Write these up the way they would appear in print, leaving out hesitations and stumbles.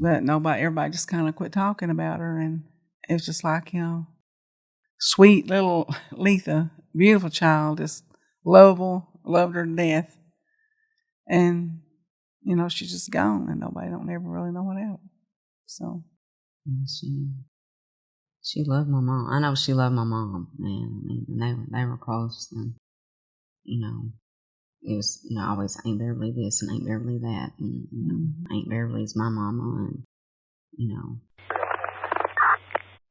But everybody just kind of quit talking about her, and it was just like, sweet little Letha, beautiful child, just lovable, loved her to death. And, she's just gone, and nobody don't ever really know what happened. So. Yeah, she loved my mom. I know she loved my mom, man. I mean, they were close, and, it was, always Aunt Beverly this and Aunt Beverly that, and, Aunt Beverly's my mama, and,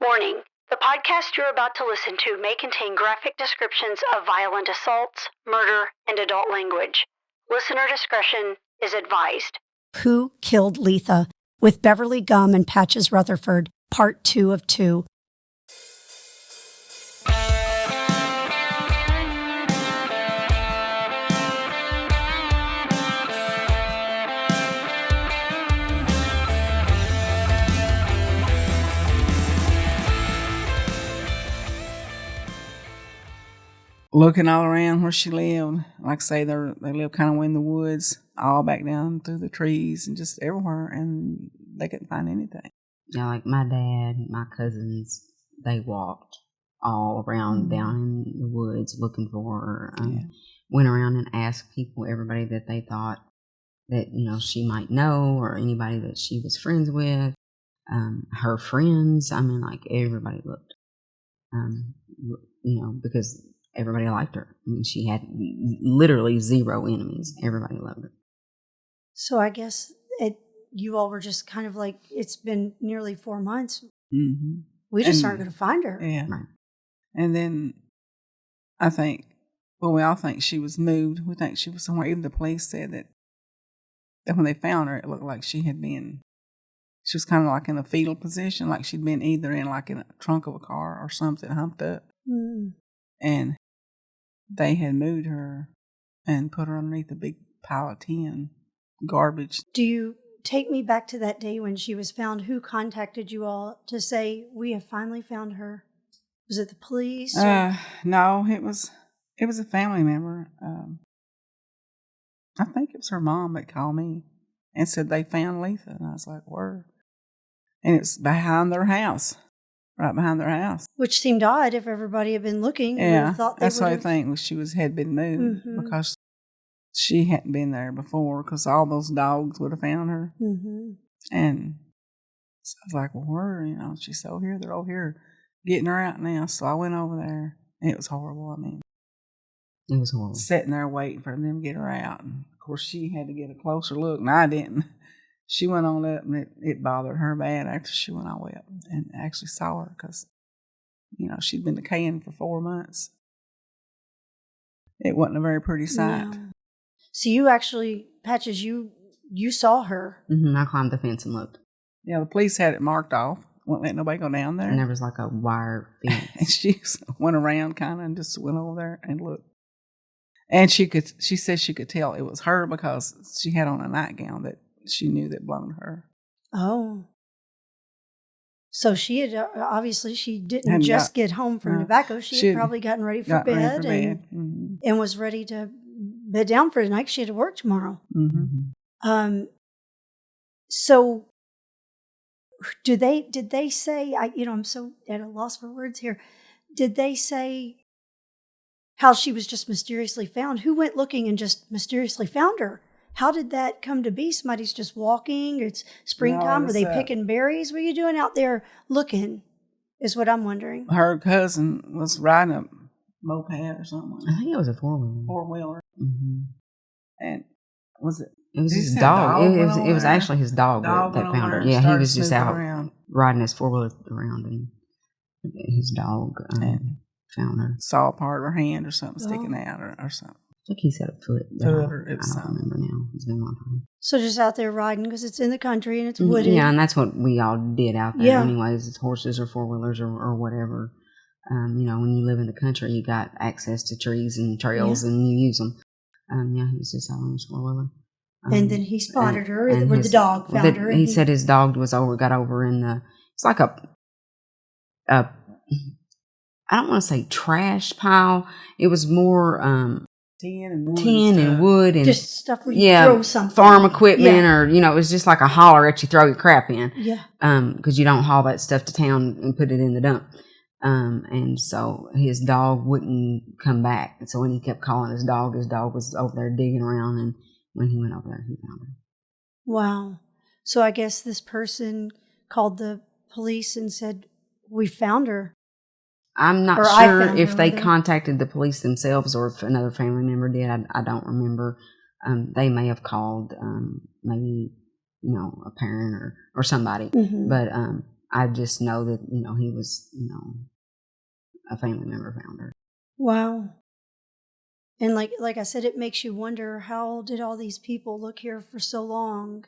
Warning. The podcast you're about to listen to may contain graphic descriptions of violent assaults, murder, and adult language. Listener discretion is advised. Who Killed Letha? With Beverly, Gumm, and Patches Rutherford, Part 2 of 2. Looking all around where she lived, like I say, they live kind of in the woods, all back down through the trees and just everywhere, and they couldn't find anything. Yeah, like my dad, my cousins, they walked all around down in the woods looking for her. Went around and asked people, everybody that they thought that, she might know, or anybody that she was friends with, her friends. I mean, like, everybody looked, because everybody liked her. I mean, she had literally zero enemies. Everybody loved her. So I guess you all were just kind of like, it's been nearly 4 months. Mm-hmm. We just aren't going to find her. Yeah. Right. And then I think, we all think she was moved. We think she was somewhere. Even the police said that when they found her, it looked like she was kind of like in a fetal position, like she'd been either in a trunk of a car or something, humped up. Mm. And they had moved her and put her underneath a big pile of tin garbage. Do you take me back to that day when she was found? Who contacted you all to say, we have finally found her? Was it the police? No, it was a family member. I think it was her mom that called me and said they found Letha. And I was like, where? And it's behind their house. Right behind their house. Which seemed odd if everybody had been looking. Yeah, thought that's what I think. Had been moved because she hadn't been there before, because all those dogs would have found her. Mm-hmm. And so I was like, well, where? She's over here. They're over here getting her out now. So I went over there. And it was horrible. I mean, it was horrible. Sitting there waiting for them to get her out. And of course, she had to get a closer look, and I didn't. She went on up, and it bothered her bad after she went all the way up and actually saw her, because, she'd been decaying for 4 months. It wasn't a very pretty sight. No. So you actually, Patches, you saw her. Mm-hmm. I climbed the fence and looked. Yeah, the police had it marked off. Wouldn't let nobody go down there. And there was like a wire fence. And she went around kind of and just went over there and looked. And she said she could tell it was her because she had on a nightgown that she knew that belonged to her. Oh. So she had, obviously she didn't get home from tobacco. She had probably gotten ready for bed. And was ready to bed down for the night. She had to work tomorrow. Mm-hmm. So did they say, I'm so at a loss for words here. Did they say how she was just mysteriously found? Who went looking and just mysteriously found her? How did that come to be? Somebody's just walking. It's springtime. Were they picking berries? What are you doing out there looking? Is what I'm wondering. Her cousin was riding a moped or something. I think it was a 4-wheeler. 4-wheeler. Mm-hmm. And was it? It was his dog. It was actually his dog that found her. Yeah, he was just out riding his 4-wheeler around, and his dog found her. Saw a part of her hand or something sticking out or something. I think he said a foot. I don't remember now. It's been a long time. So just out there riding because it's in the country and it's wooded. Yeah, and that's what we all did out there anyways. It's horses or 4-wheelers or whatever. When you live in the country, you got access to trees and trails and you use them. He was just out on his 4-wheeler. And then he spotted her, where the dog found her. He said his dog got over in it's like a I don't want to say trash pile. It was more tin and wood and just stuff where you throw something. Farm equipment or, it was just like a hauler that you throw your crap in. Yeah. Because you don't haul that stuff to town and put it in the dump. And so his dog wouldn't come back. And so when he kept calling his dog was over there digging around. And when he went over there, he found her. Wow. So I guess this person called the police and said, we found her. I'm not sure if they contacted the police themselves or if another family member did. I don't remember. They may have called maybe, a parent or somebody. Mm-hmm. But I just know that, he was, a family member found her. Wow. And like I said, it makes you wonder, how did all these people look here for so long?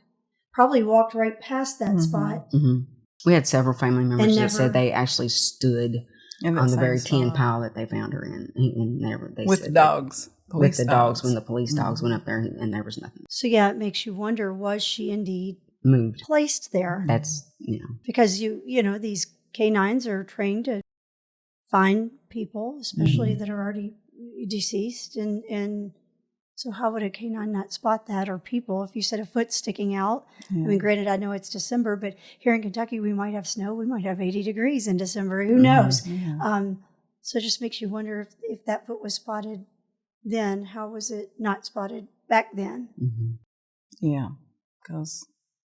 Probably walked right past that spot. Mm-hmm. We had several family members that said they actually stood on the very tin pile that they found her in. And they with said the dogs. With the dogs, when the police dogs went up there and there was nothing. So yeah, it makes you wonder, was she indeed moved, placed there? That's, Because these canines are trained to find people, especially that are already deceased. And so how would a canine not spot that, or people, if you said a foot sticking out? Yeah. I mean, granted, I know it's December, but here in Kentucky, we might have snow. We might have 80 degrees in December. Who knows? Yeah. So it just makes you wonder if that foot was spotted then, how was it not spotted back then? Mm-hmm. Yeah, because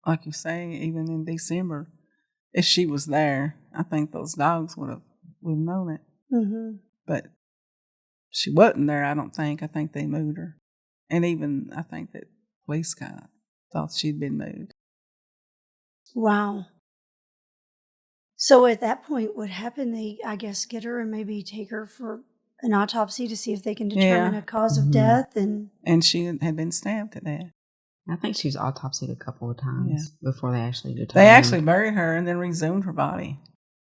like you say, even in December, if she was there, I think those dogs would have known it. Mm-hmm. But she wasn't there, I don't think. I think they moved her. And even I think that police kind of thought she'd been moved. Wow. So at that point, what happened? They, I guess, get her and maybe take her for an autopsy to see if they can determine a cause of death. And she had been stabbed to death. I think she was autopsied a couple of times before they actually determined. They actually buried her and then resumed her body.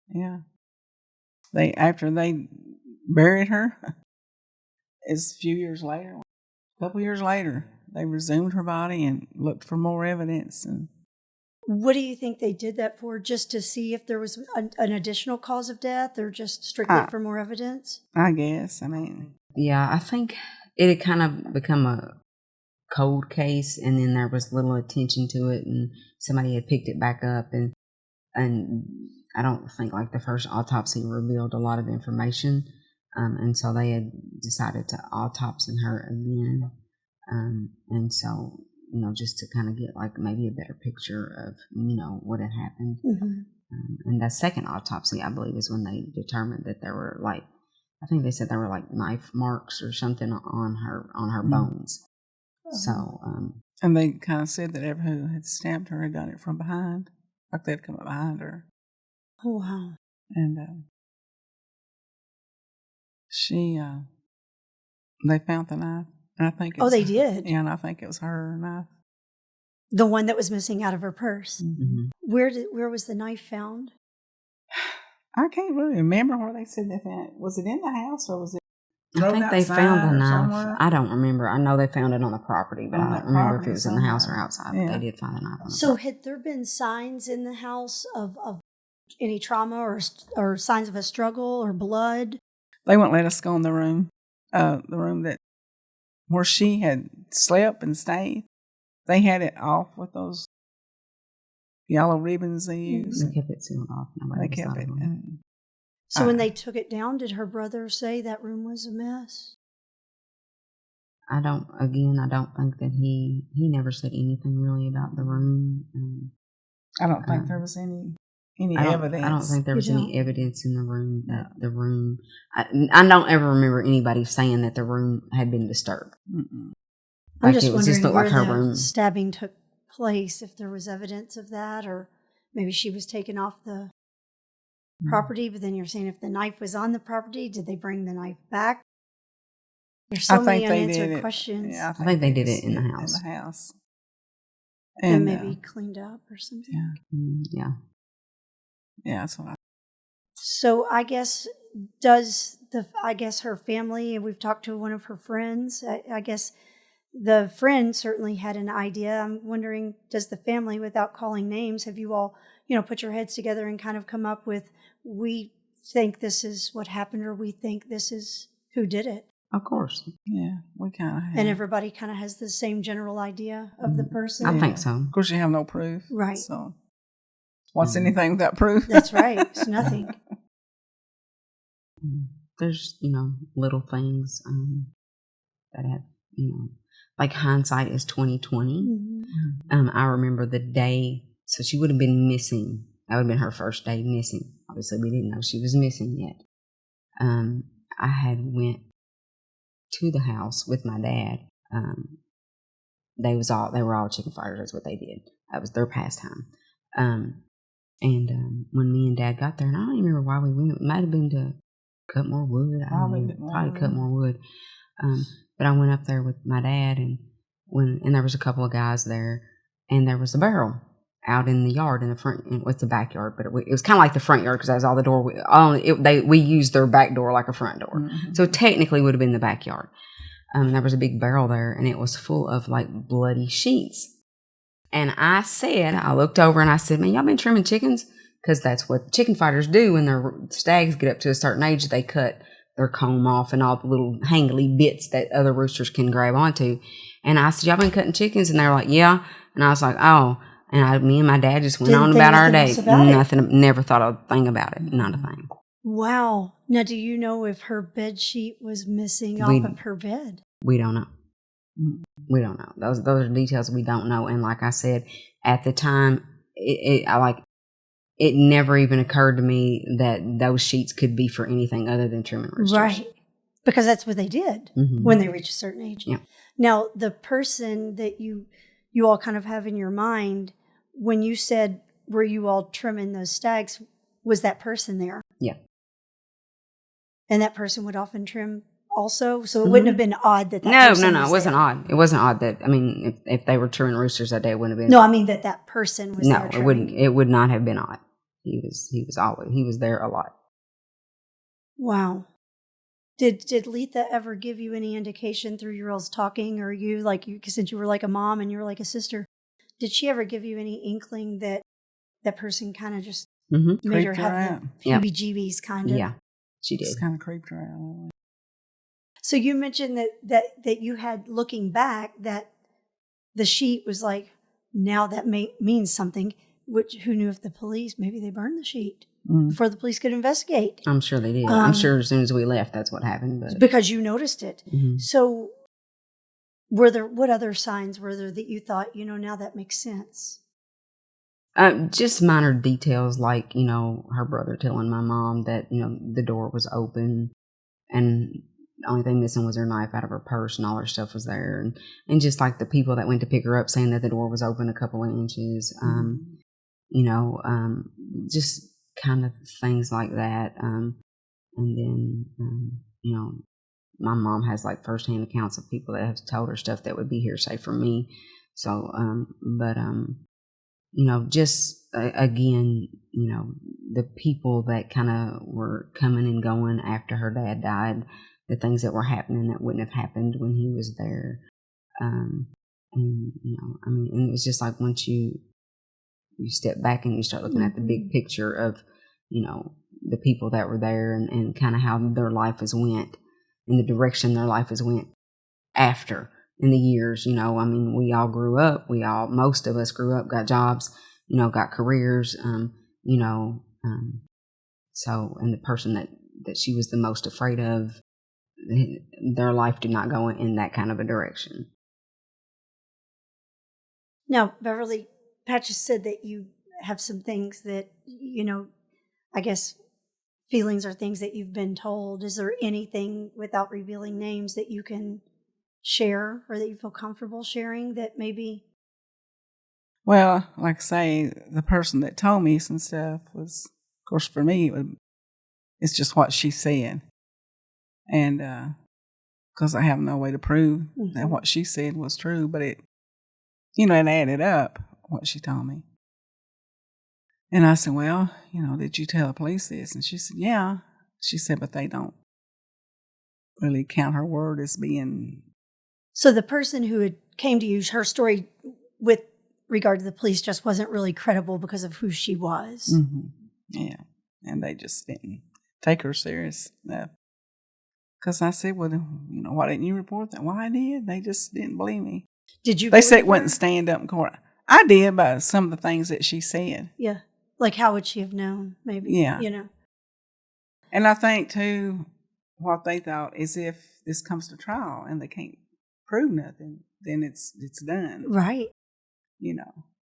Yeah. After they buried her, it's a couple years later, they resumed her body and looked for more evidence. And what do you think they did that for? Just to see if there was an additional cause of death, or just strictly for more evidence? I guess. I mean, yeah, I think it had kind of become a cold case, and then there was little attention to it, and somebody had picked it back up, and I don't think like the first autopsy revealed a lot of information, and so they had decided to autopsy her again, and so, just to kind of get like maybe a better picture of, what had happened. Mm-hmm. And that second autopsy, I believe, is when they determined that there were I think they said there were like knife marks or something on her bones. So, and they kind of said that everyone who had stabbed her had done it from behind, like they'd come up behind her. Oh, wow. And they found the knife. And I think they did? Yeah, and I think it was her knife. The one that was missing out of her purse. Mm-hmm. Where was the knife found? I can't really remember where they said they found it. Was it in the house or was it? I think they found the knife. Somewhere? I don't remember. I know they found it on the property, but I don't remember if it was in the house or outside. Yeah. But they did find the knife on the property. Had there been signs in the house of any trauma or signs of a struggle or blood? They wouldn't let us go in the room that where she had slept and stayed. They had it off with those yellow ribbons they used. They kept it sealed off. They kept it. So when they took it down, did her brother say that room was a mess? I don't think that he never said anything really about the room. I don't think there was any evidence. I don't think there was any evidence in the room that the room. I don't ever remember anybody saying that the room had been disturbed. Mm-mm. I'm just wondering where the stabbing took place, if there was evidence of that, or maybe she was taken off the property. But then you're saying if the knife was on the property, did they bring the knife back? There's so many unanswered questions. Yeah, I think they did it in the house. In the house. And maybe cleaned up or something. Yeah. Yeah, that's what I. So I guess her family, and we've talked to one of her friends. I guess the friend certainly had an idea. I'm wondering, does the family, without calling names, have you all, put your heads together and kind of come up with, we think this is what happened, or we think this is who did it? Of course. Yeah, we kind of have. And everybody kind of has the same general idea of the person. I think so. Of course, you have no proof. Right. So, what's anything without proof? That's right. It's nothing. There's, little things that have, like hindsight is 2020. Mm-hmm. I remember the day, so she would have been missing. That would have been her first day missing. Obviously, we didn't know she was missing yet. I had went to the house with my dad. They were all chicken fighters. That's what they did. That was their pastime. And when me and Dad got there, and I don't even remember why we went. It might have been to cut more wood. Probably cut more wood. But I went up there with my dad, and there was a couple of guys there, and there was a barrel out in the yard in the front. It's the backyard, but it was kind of like the front yard because that was all the door. We used their back door like a front door, so technically it would have been the backyard. There was a big barrel there, and it was full of like bloody sheets. And I looked over and I said, "Man, y'all been trimming chickens?" Because that's what chicken fighters do when their stags get up to a certain age. They cut their comb off and all the little hangly bits that other roosters can grab onto. And I said, "Y'all been cutting chickens?" And they were like, "Yeah." And I was like, "Oh." And me and my dad just went on about our day. Nothing, never thought a thing about it. Not a thing. Wow. Now, do you know if her bed sheet was missing off of her bed? We don't know. We don't know. Those are details we don't know. And like I said, at the time, it never even occurred to me that those sheets could be for anything other than trimming roosters. Right. Because that's what they did when they reached a certain age. Yeah. Now, the person that you all kind of have in your mind, when you said, were you all trimming those stags, was that person there? Yeah. And that person would often trim also? So it wouldn't have been odd that No, person it wasn't there. odd. It wasn't odd that, if they were trimming roosters that day, it wouldn't have been. No, I mean that person was there No, trimming. it would not have been odd. He was there a lot. Wow. Did Letha ever give you any indication through your all's talking, or since you were like a mom and you were like a sister, did she ever give you any inkling that that person kind of just made her have the heebie-jeebies kind of? Yeah, she did. Just kind of creeped her out. So you mentioned that you had, looking back, that the sheet was like, now that means something, which who knew if the police, maybe they burned the sheet before the police could investigate. I'm sure they did. I'm sure as soon as we left, that's what happened. But because you noticed it. So what other signs were there that you thought, now that makes sense? Just minor details like, her brother telling my mom that, the door was open and the only thing missing was her knife out of her purse and all her stuff was there. And just like the people that went to pick her up saying that the door was open a couple of inches, just kind of things like that. And then, my mom has like firsthand accounts of people that have told her stuff that would be hearsay for me. So, just again, the people that kind of were coming and going after her dad died, the things that were happening that wouldn't have happened when he was there. And it's just like once you step back and you start looking at the big picture of, the people that were there and kind of how their life has went and the direction their life has went after in the years, we all grew up. Most of us grew up, got jobs, got careers, so, and the person that she was the most afraid of, their life did not go in that kind of a direction. Now, Beverly, Pat just said that you have some things that, I guess feelings are things that you've been told. Is there anything, without revealing names, that you can share or that you feel comfortable sharing that maybe? Well, like I say, the person that told me some stuff was, of course, for me, it's just what she said. And because I have no way to prove that what she said was true, but it added up, what she told me. And I said, well, did you tell the police this? And she said, yeah. She said, but they don't really count her word as being. So the person who had came to you, her story with regard to the police just wasn't really credible because of who she was. Mm-hmm. Yeah. And they just didn't take her serious enough. Because I said, well, why didn't you report that? Well, I did. They just didn't believe me. Did you? They said it believe wouldn't her? stand up in court. I did by some of the things that she said. Yeah. Like, how would she have known? Maybe. Yeah. You know. And I think, too, what they thought is if this comes to trial and they can't prove nothing, then it's done. Right.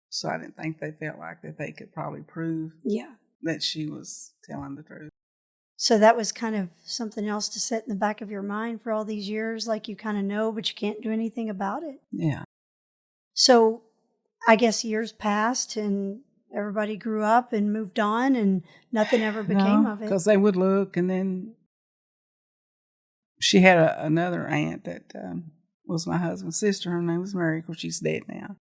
So I didn't think they felt like that they could probably prove that she was telling the truth. So that was kind of something else to set in the back of your mind for all these years, like you kind of know, but you can't do anything about it. Yeah. So I guess years passed and everybody grew up and moved on and nothing ever became of it. Because they would look, and then she had another aunt that was my husband's sister. Her name was Mary. Of course, she's dead now.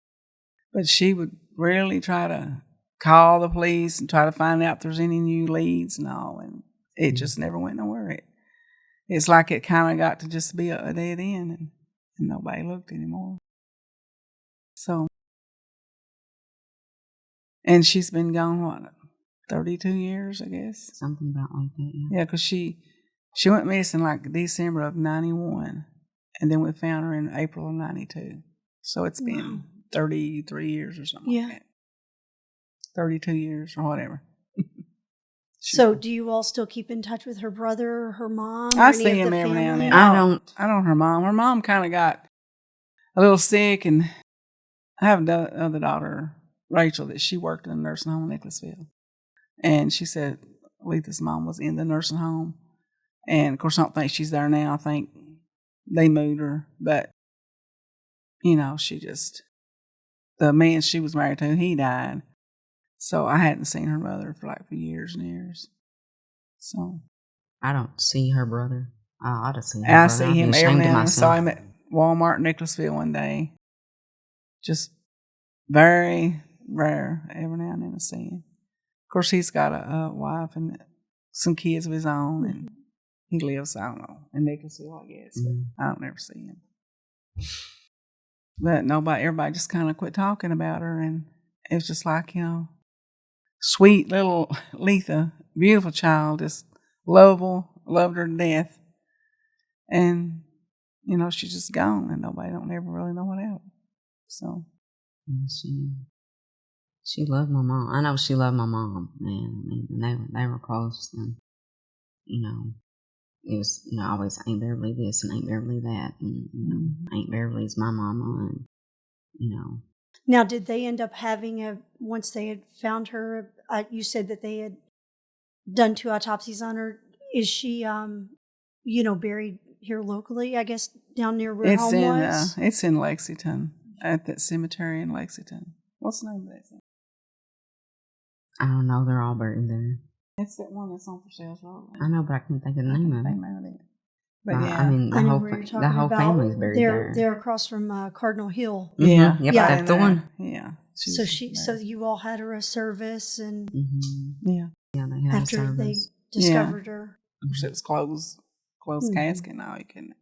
But she would really try to call the police and try to find out if there's any new leads and all, and it just never went nowhere. It's like it kind of got to just be a dead end, and nobody looked anymore. So, and she's been gone, 32 years, I guess? Something about like that, yeah. Yeah, because she went missing like December of 91, and then we found her in April of 92. So it's been 33 years or something like that. 32 years or whatever. So do you all still keep in touch with her brother or her mom? I see him every now and then. I don't her mom. Her mom kind of got a little sick, and I have another daughter, Rachel, that she worked in a nursing home in Nicholasville. And she said Letha's mom was in the nursing home. And, of course, I don't think she's there now. I think they moved her. But, she just, the man she was married to, he died. So I hadn't seen her mother for years and years. So I don't see her brother. I ought to see him. I see him every now and then. I saw him at Walmart in Nicholasville one day. Just very rare. Every now and then I see him. Of course, he's got a wife and some kids of his own, and he lives, I don't know, in Nicholasville, I guess. But I don't ever see him. But everybody just kind of quit talking about her, and it was just like, sweet little Letha, beautiful child, just lovable, loved her to death. And, she's just gone, and nobody don't ever really know what happened. So. Yeah, she loved my mom. I know she loved my mom, man. They were close, and, it was, always Aunt Beverly this and Aunt Beverly that, and, Aunt Beverly's my mama, and, Now, did they end up having once they had found her, you said that they had done 2 autopsies on her. Is she, buried here locally, I guess, down near where home was? It's in Lexington, at that cemetery in Lexington. What's the name of that cemetery? I don't know. They're all buried there. It's that one that's on for sales road. I know, but I can't think of the name of it. But yeah, I mean, the whole family's buried there. They're across from Cardinal Hill. Yeah, yep, that's the one. Yeah. So you all had her a service, and yeah, they had after a service. They discovered her. Of course, it was closed casket now. You couldn't.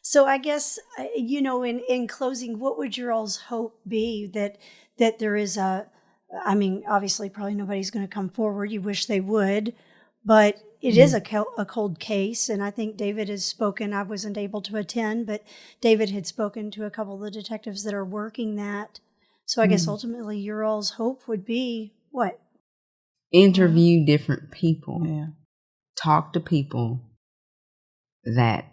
So I guess in closing, what would your all's hope be that there is obviously probably nobody's going to come forward. You wish they would, but it is a cold case. And I think David has spoken. I wasn't able to attend, but David had spoken to a couple of the detectives that are working that. So I guess ultimately your all's hope would be what? Interview different people. Yeah. Talk to people that,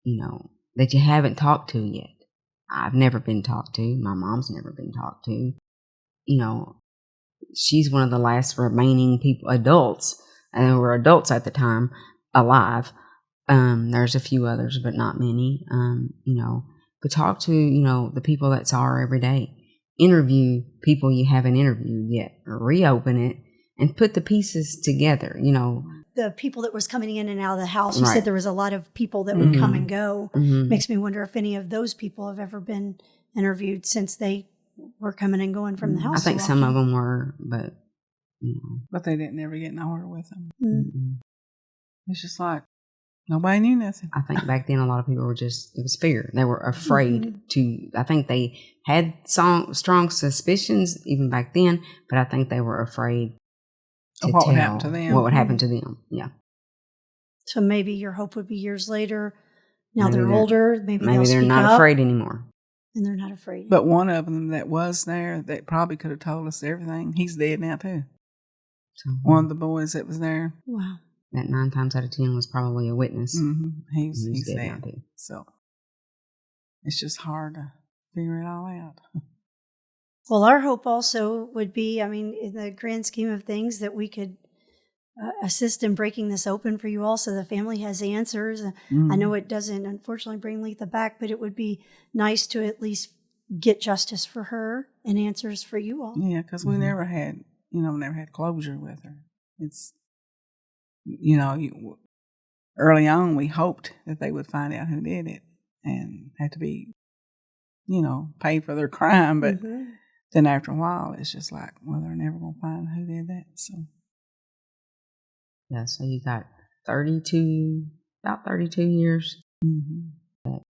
that you haven't talked to yet. I've never been talked to. My mom's never been talked to. She's one of the last remaining adults, and there were adults at the time alive. There's a few others, but not many. But talk to, the people that saw her every day. Interview people you haven't interviewed yet, or reopen it and put the pieces together, The people that was coming in and out of the house, you Right. said there was a lot of people that would come and go. Makes me wonder if any of those people have ever been interviewed since they were coming and going from the house. I think so some often. of them were, but, But they didn't ever get nowhere with them. It's just like nobody knew nothing. I think back then a lot of people were it was fear. They were afraid I think they had strong suspicions even back then, but I think they were afraid to What would tell happen to them. what would happen to them. Yeah. So maybe your hope would be years later. Now Maybe they're older. Maybe they'll they're speak not up, afraid anymore. and they're not afraid. But one of them that was there that probably could have told us everything, he's dead now too. One of the boys that was there. Wow. That 9 times out of 10 was probably a witness. Mm-hmm. He's dead dead. now too. So it's just hard to figure it all out. Well, our hope also would be, I mean, in the grand scheme of things, that we could assist in breaking this open for you all so the family has answers. Mm-hmm. I know it doesn't, unfortunately, bring Letha back, but it would be nice to at least get justice for her and answers for you all. Yeah, because we never had closure with her. It's, early on we hoped that they would find out who did it and had to be, pay for their crime. But then after a while, it's just like, well, they're never going to find who did that. So. Yeah, so you got about 32 years. Mm-hmm.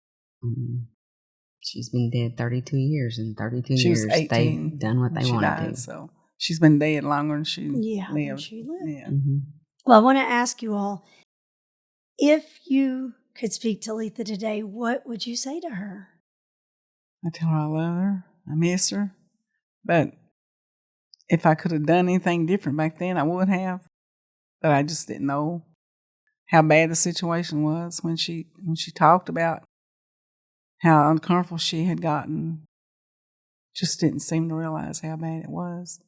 She's been dead 32 years, and 32 she years was 18 they've done what they wanted to. So she's been dead longer than she lived. Yeah. Mm-hmm. Well, I want to ask you all, if you could speak to Letha today, what would you say to her? I tell her I love her. I miss her. But if I could have done anything different back then, I would have. But I just didn't know how bad the situation was when she talked about how uncomfortable she had gotten. Just didn't seem to realize how bad it was.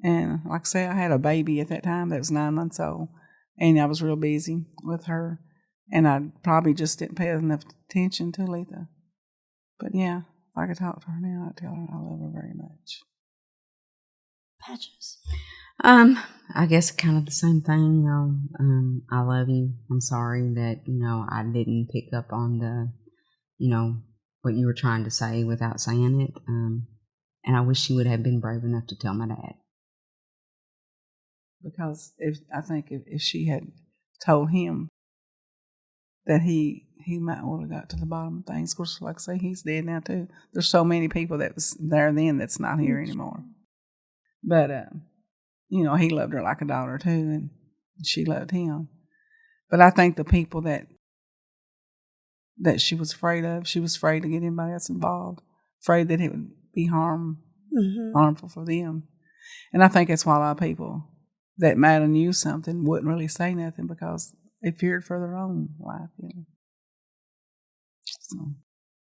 And like I say, I had a baby at that time that was 9 months old, and I was real busy with her, and I probably just didn't pay enough attention to Letha. But yeah, if I could talk to her now, I'd tell her I love her very much. Patches. I guess kind of the same thing, I love you. I'm sorry that, I didn't pick up on the, what you were trying to say without saying it. And I wish she would have been brave enough to tell my dad. Because if she had told him that he might well have got to the bottom of things. Of course, like I say, he's dead now too. There's so many people that was there then that's not here anymore. But, he loved her like a daughter too, and she loved him. But I think the people that she was afraid of, she was afraid to get anybody else involved, afraid that it would be harmful for them. And I think that's why a lot of people that might have knew something wouldn't really say nothing because they feared for their own life. So.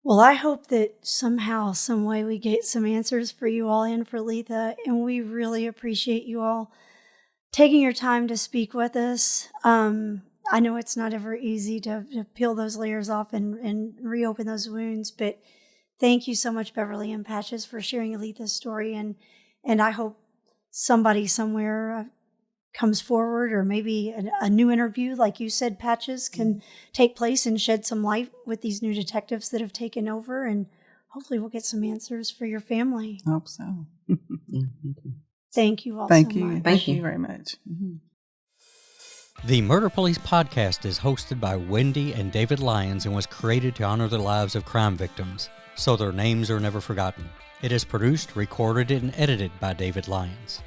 Well, I hope that somehow, some way, we get some answers for you all and for Letha, and we really appreciate you all taking your time to speak with us. I know it's not ever easy to peel those layers off and reopen those wounds, but thank you so much, Beverly and Patches, for sharing Letha's story, and I hope somebody somewhere comes forward, or maybe a new interview, like you said, Patches, can take place and shed some light with these new detectives that have taken over, and hopefully we'll get some answers for your family. I hope so. Yeah, thank you. Thank you all Thank so you. much. Thank you very much. Mm-hmm. The Murder Police podcast is hosted by Wendy and David Lyons and was created to honor the lives of crime victims, so their names are never forgotten. It is produced, recorded, and edited by David Lyons.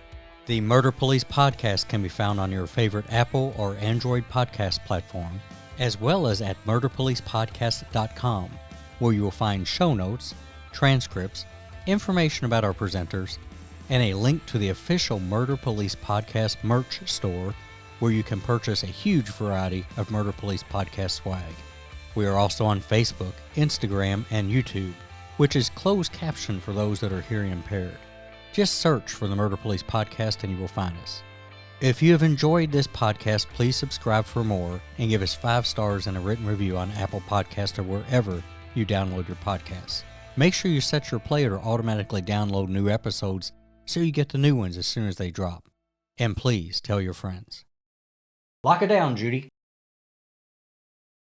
The Murder Police podcast can be found on your favorite Apple or Android podcast platform, as well as at murderpolicepodcast.com, where you will find show notes, transcripts, information about our presenters, and a link to the official Murder Police Podcast merch store, where you can purchase a huge variety of Murder Police Podcast swag. We are also on Facebook, Instagram, and YouTube, which is closed caption for those that are hearing impaired. Just search for the Murder Police Podcast and you will find us. If you have enjoyed this podcast, please subscribe for more and give us 5 stars and a written review on Apple Podcasts or wherever you download your podcasts. Make sure you set your player to automatically download new episodes so you get the new ones as soon as they drop. And please tell your friends. Lock it down, Judy.